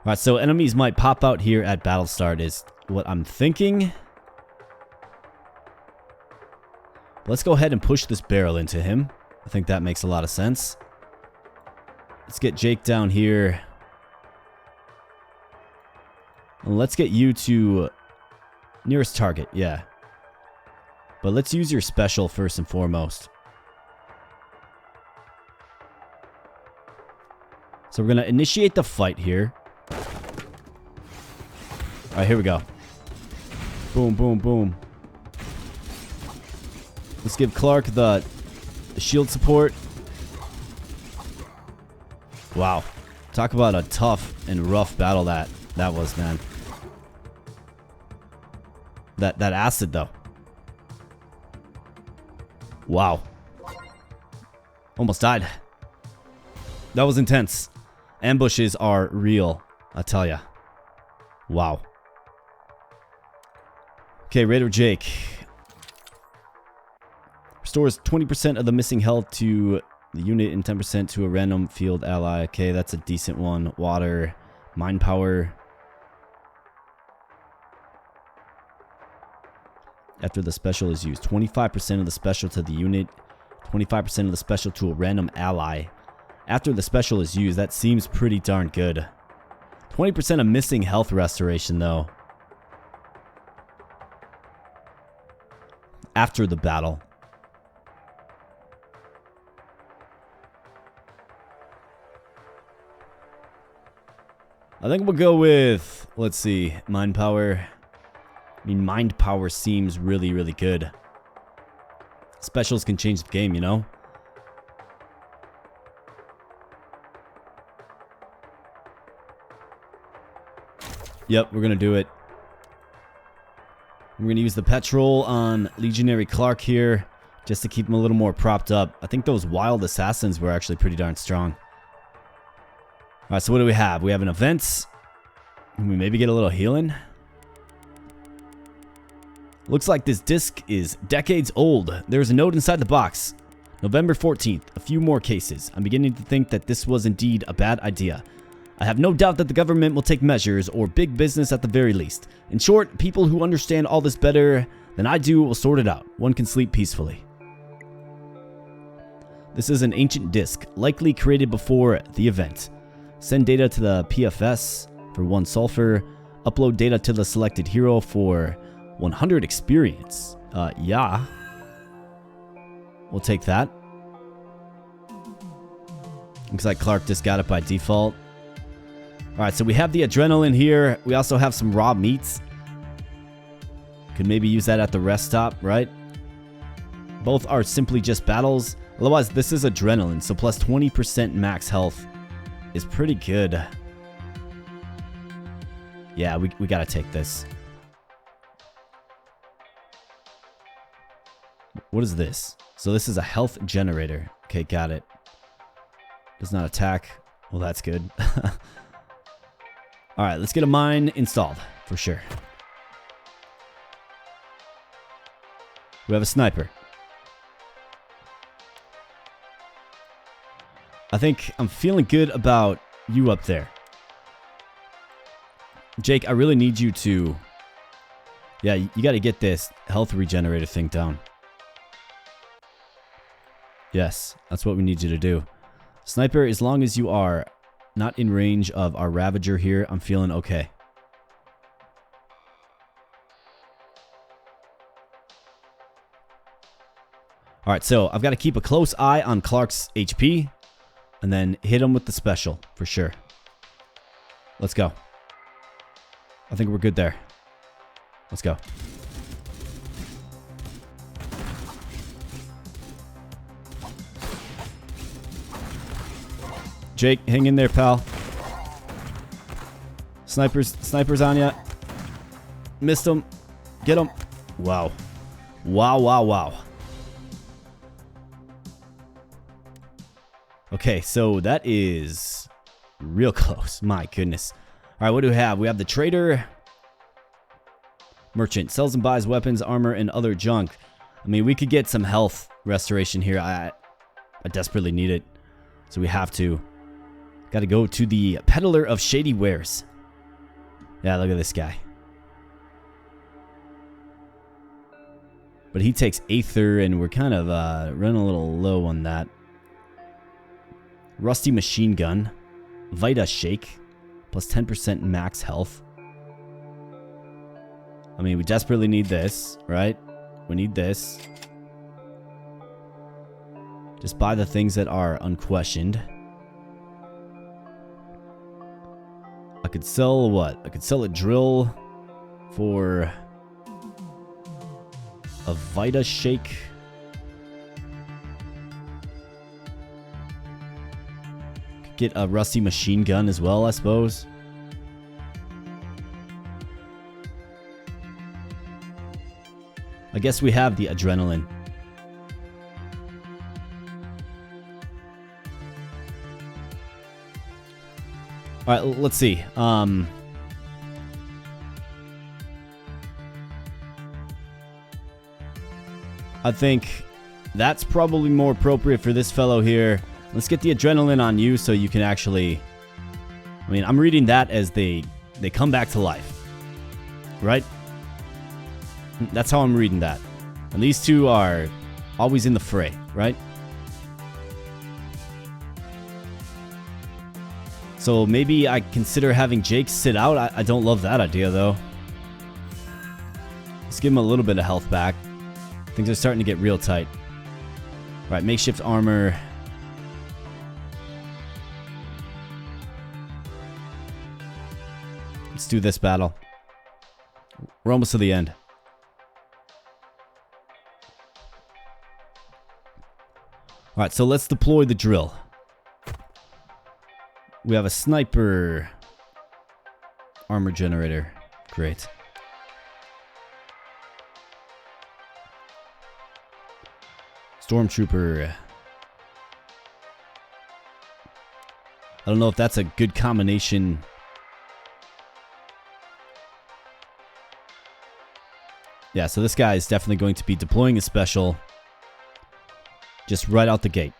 Alright, so enemies might pop out here at battle start is what I'm thinking. Let's go ahead and push this barrel into him. I think that makes a lot of sense. Let's get Jake down here. And let's get you to nearest target, yeah. But let's use your special first and foremost. So we're going to initiate the fight here. Alright, here we go. Boom, boom, boom. Let's give Clark the shield support. Wow. Talk about a tough and rough battle that was, man. That acid, though. Wow. Almost died. That was intense. Ambushes are real, I tell ya. Wow. Okay, Raider Jake. Restores 20% of the missing health to the unit and 10% to a random field ally. Okay, that's a decent one. Water, mind power. After the special is used. 25% of the special to the unit. 25% of the special to a random ally. After the special is used, that seems pretty darn good. 20% of missing health restoration, though. After the battle. I think we'll go with, let's see, mind power. I mean, mind power seems really, really good. Specials can change the game, you know? Yep, we're gonna do it. We're gonna use the petrol on Legionary Clark here, just to keep him a little more propped up. I think those wild assassins were actually pretty darn strong. Alright, so what do we have? We have an event. Can we maybe get a little healing? Looks like this disc is decades old. There's a note inside the box. November 14th, a few more cases. I'm beginning to think that this was indeed a bad idea. I have no doubt that the government will take measures, or big business at the very least. In short, people who understand all this better than I do will sort it out. One can sleep peacefully. This is an ancient disk, likely created before the event. Send data to the PFS for 1 sulfur. Upload data to the selected hero for 100 experience. Yeah. We'll take that. Looks like Clark just got it by default. Alright, so we have the adrenaline here. We also have some raw meats. Could maybe use that at the rest stop, right? Both are simply just battles. Otherwise, this is adrenaline, so plus 20% max health is pretty good. Yeah, we gotta take this. What is this? So this is a health generator. Okay, got it. Does not attack. Well, that's good. Alright, let's get a mine installed, for sure. We have a sniper. I think I'm feeling good about you up there. Jake, I really need you to... Yeah, you gotta get this health regenerator thing down. Yes, that's what we need you to do. Sniper, as long as you are not in range of our Ravager here, I'm feeling okay. Alright, so I've got to keep a close eye on Clark's HP. And then hit him with the special, for sure. Let's go. I think we're good there. Let's go. Jake, hang in there, pal. Snipers on ya. Missed him. Get him. Wow. Wow, wow, wow. Okay, so that is real close. My goodness. All right, what do we have? We have the trader. Merchant. Sells and buys weapons, armor, and other junk. I mean, we could get some health restoration here. I desperately need it. So we have to. Got to go to the peddler of shady wares. Yeah, look at this guy. But he takes Aether, and we're kind of running a little low on that. Rusty machine gun. Vita shake. Plus 10% max health. I mean, we desperately need this, right? We need this. Just buy the things that are unquestioned. I could sell what? I could sell a drill for a Vita shake. Could get a rusty machine gun as well, I suppose. I guess we have the adrenaline. All right, let's see. I think that's probably more appropriate for this fellow here. Let's get the adrenaline on you so you can actually... I mean, I'm reading that as they come back to life. Right? That's how I'm reading that. And these two are always in the fray, right? So maybe I consider having Jake sit out. I don't love that idea, though. Let's give him a little bit of health back. Things are starting to get real tight. All right, makeshift armor. Let's do this battle. We're almost to the end. All right, so let's deploy the drill. We have a sniper armor generator. Great. Stormtrooper. I don't know if that's a good combination. Yeah, so this guy is definitely going to be deploying a special just right out the gate.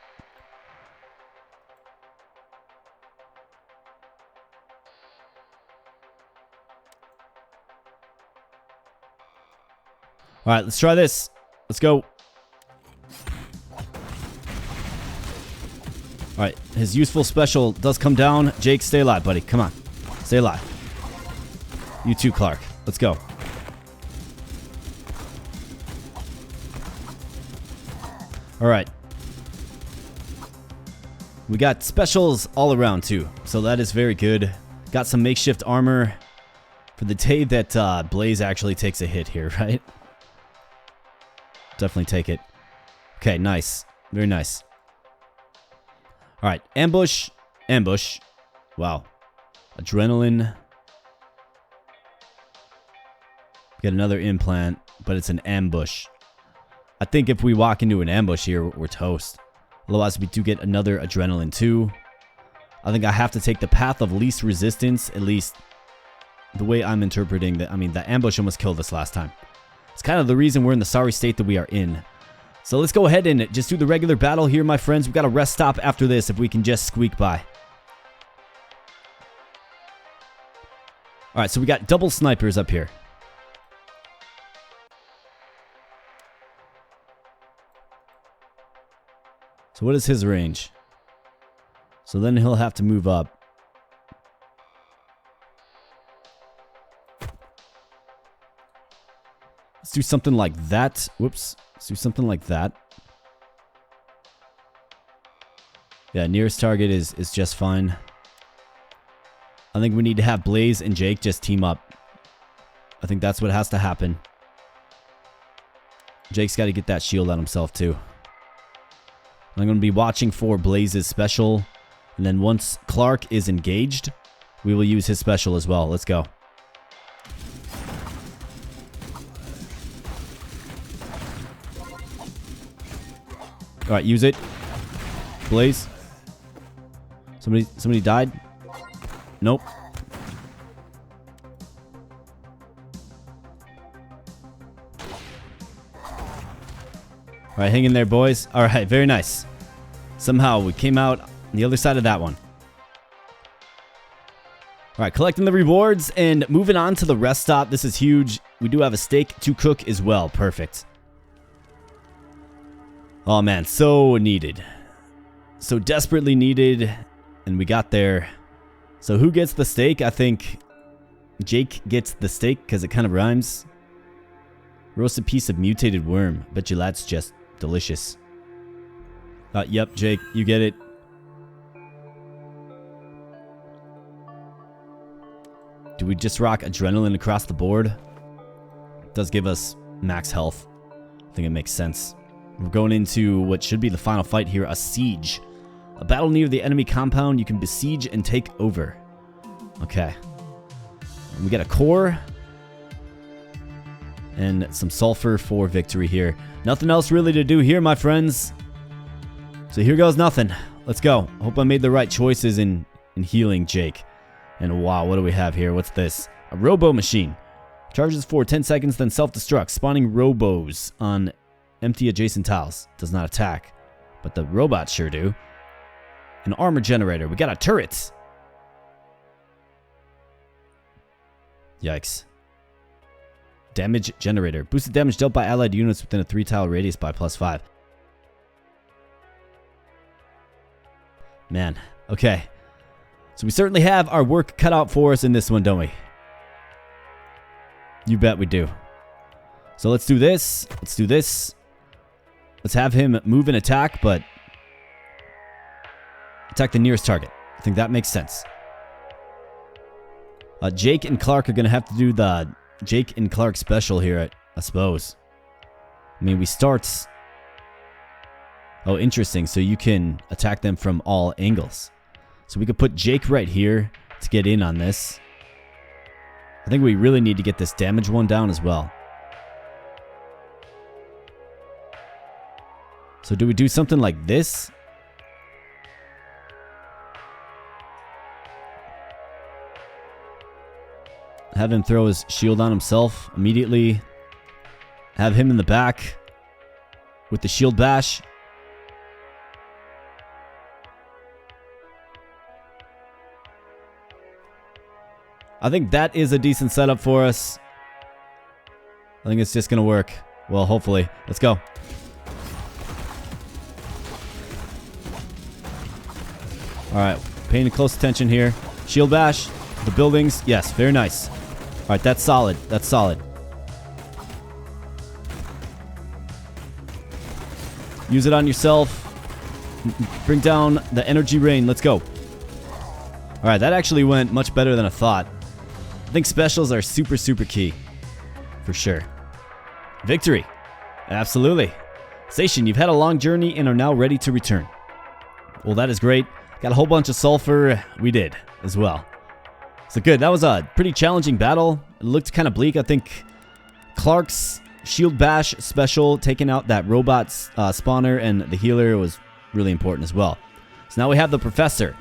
All right, let's try this. Let's go. All right, his useful special does come down. Jake, stay alive, buddy. Come on. Stay alive. You too, Clark. Let's go. All right. We got specials all around, too. So that is very good. Got some makeshift armor for the day that Blaze actually takes a hit here, right? Definitely take it. Okay, nice. Very nice. All right, ambush. Ambush. Wow. Adrenaline. Get another implant, but it's an ambush. I think if we walk into an ambush here, we're toast. Otherwise, we do get another adrenaline too. I think I have to take the path of least resistance, at least the way I'm interpreting that. I mean, the ambush almost killed us last time. It's kind of the reason we're in the sorry state that we are in. So let's go ahead and just do the regular battle here, my friends. We've got a rest stop after this if we can just squeak by. All right, so we got double snipers up here. So what is his range? So then he'll have to move up. Let's do something like that. Whoops. Let's do something like that. Yeah, nearest target is just fine. I think we need to have Blaze and Jake just team up. I think that's what has to happen. Jake's got to get that shield on himself too. I'm going to be watching for Blaze's special. And then once Clark is engaged, we will use his special as well. Let's go. All right, use it. Blaze. Somebody died? Nope. All right, hang in there, boys. All right, very nice. Somehow we came out on the other side of that one. All right, collecting the rewards and moving on to the rest stop. This is huge. We do have a steak to cook as well. Perfect. Oh, man, so needed. So desperately needed, and we got there. So who gets the steak? I think Jake gets the steak because it kind of rhymes. Roasted piece of mutated worm. Bet you that's just delicious. Yep, Jake, you get it. Do we just rock adrenaline across the board? It does give us max health. I think it makes sense. We're going into what should be the final fight here, a siege. A battle near the enemy compound you can besiege and take over. Okay. And we get a core. And some sulfur for victory here. Nothing else really to do here, my friends. So here goes nothing. Let's go. Hope I made the right choices in healing Jake. And wow, what do we have here? What's this? A robo machine. Charges for 10 seconds, then self-destruct, spawning robos on empty adjacent tiles. Does not attack. But the robots sure do. An armor generator. We got a turret. Yikes. Damage generator. Boosted damage dealt by allied units within a 3-tile radius by +5. Man. Okay. So we certainly have our work cut out for us in this one, don't we? You bet we do. So let's do this. Let's do this. Let's have him move and attack, but attack the nearest target. I think that makes sense. Jake and Clark are going to have to do the Jake and Clark special here, I suppose. I mean, we start... Oh, interesting. So you can attack them from all angles. So we could put Jake right here to get in on this. I think we really need to get this damage one down as well. So do we do something like this? Have him throw his shield on himself immediately. Have him in the back with the shield bash. I think that is a decent setup for us. I think it's just going to work. Well, hopefully. Let's go. Alright, paying close attention here. Shield bash. The buildings. Yes, very nice. Alright, that's solid. That's solid. Use it on yourself. Bring down the energy rain. Let's go. Alright, that actually went much better than I thought. I think specials are super, super key. For sure. Victory. Absolutely. Station, you've had a long journey and are now ready to return. Well, that is great. Got a whole bunch of sulfur. We did as well. So good. That was a pretty challenging battle. It looked kind of bleak. I think Clark's shield bash special, taking out that robot spawner and the healer, was really important as well. So now we have the professor.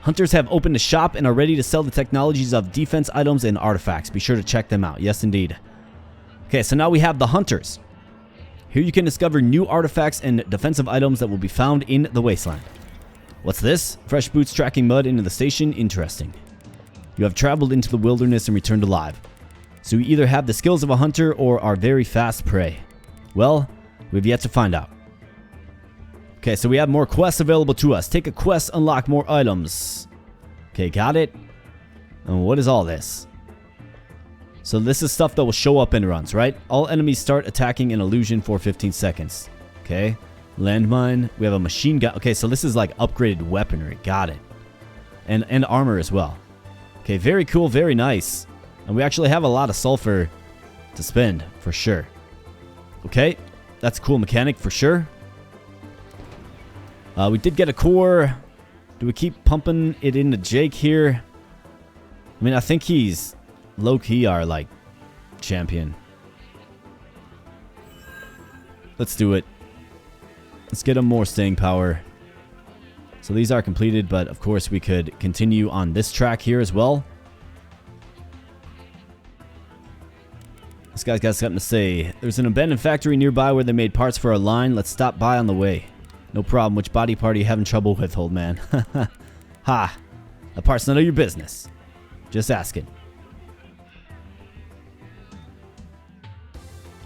Hunters have opened a shop and are ready to sell the technologies of defense items and artifacts. Be sure to check them out. Yes, indeed. Okay, so now we have the hunters. Here you can discover new artifacts and defensive items that will be found in the wasteland. What's this? Fresh boots tracking mud into the station. Interesting. You have traveled into the wilderness and returned alive. So you either have the skills of a hunter or are very fast prey. Well, we've yet to find out. Okay, so we have more quests available to us. Take a quest, unlock more items. Okay, got it. And what is all this? So this is stuff that will show up in runs, right? All enemies start attacking an illusion for 15 seconds. Okay. Landmine. We have a machine gun. Okay, so this is like upgraded weaponry. Got it. And armor as well. Okay, very cool, very nice. And we actually have a lot of sulfur to spend, for sure. Okay, that's a cool mechanic, for sure. We did get a core. Do we keep pumping it into Jake here? I mean, I think he's low-key our, like, champion. Let's do it. Let's get him more staying power. So these are completed, but of course we could continue on this track here as well. This guy's got something to say. There's an abandoned factory nearby where they made parts for our line. Let's stop by on the way. No problem. Which body part are you having trouble with, old man? Ha. The part's none of your business. Just asking.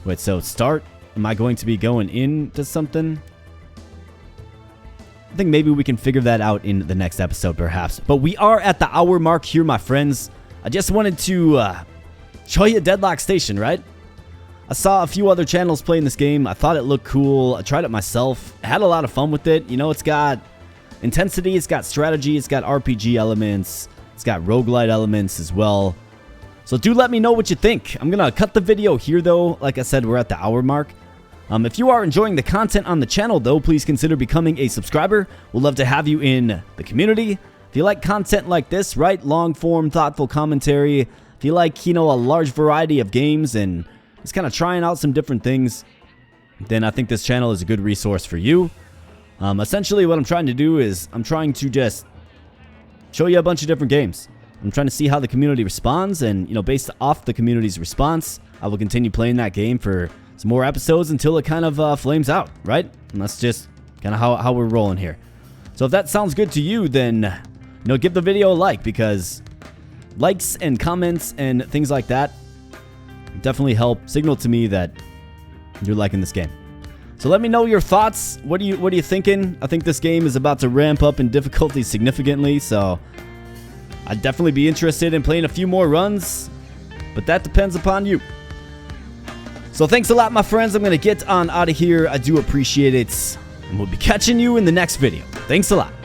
Wait, so start? Am I going to be going into something? I think maybe we can figure that out in the next episode, perhaps. But we are at the hour mark here, my friends. I just wanted to show you Deadlock Station, right? I saw a few other channels playing this game. I thought it looked cool. I tried it myself. I had a lot of fun with it. You know, it's got intensity, it's got strategy, it's got RPG elements, it's got roguelite elements as well. So do let me know what you think. I'm going to cut the video here, though. Like I said, we're at the hour mark. If you are enjoying the content on the channel, though, please consider becoming a subscriber. We'd love to have you in the community. If you like content like this, right? Long-form, thoughtful commentary. If you like, you know, a large variety of games and just kind of trying out some different things, then I think this channel is a good resource for you. Essentially, what I'm trying to do is I'm trying to just show you a bunch of different games. I'm trying to see how the community responds, and, you know, based off the community's response, I will continue playing that game for some more episodes until it kind of flames out, right? And that's just kind of how we're rolling here. So if that sounds good to you, then, give the video a like, because likes and comments and things like that definitely help signal to me that you're liking this game. So let me know your thoughts. What are you thinking? I think this game is about to ramp up in difficulty significantly, so I'd definitely be interested in playing a few more runs, but that depends upon you. So thanks a lot, my friends. I'm going to get on out of here. I do appreciate it, and we'll be catching you in the next video. Thanks a lot.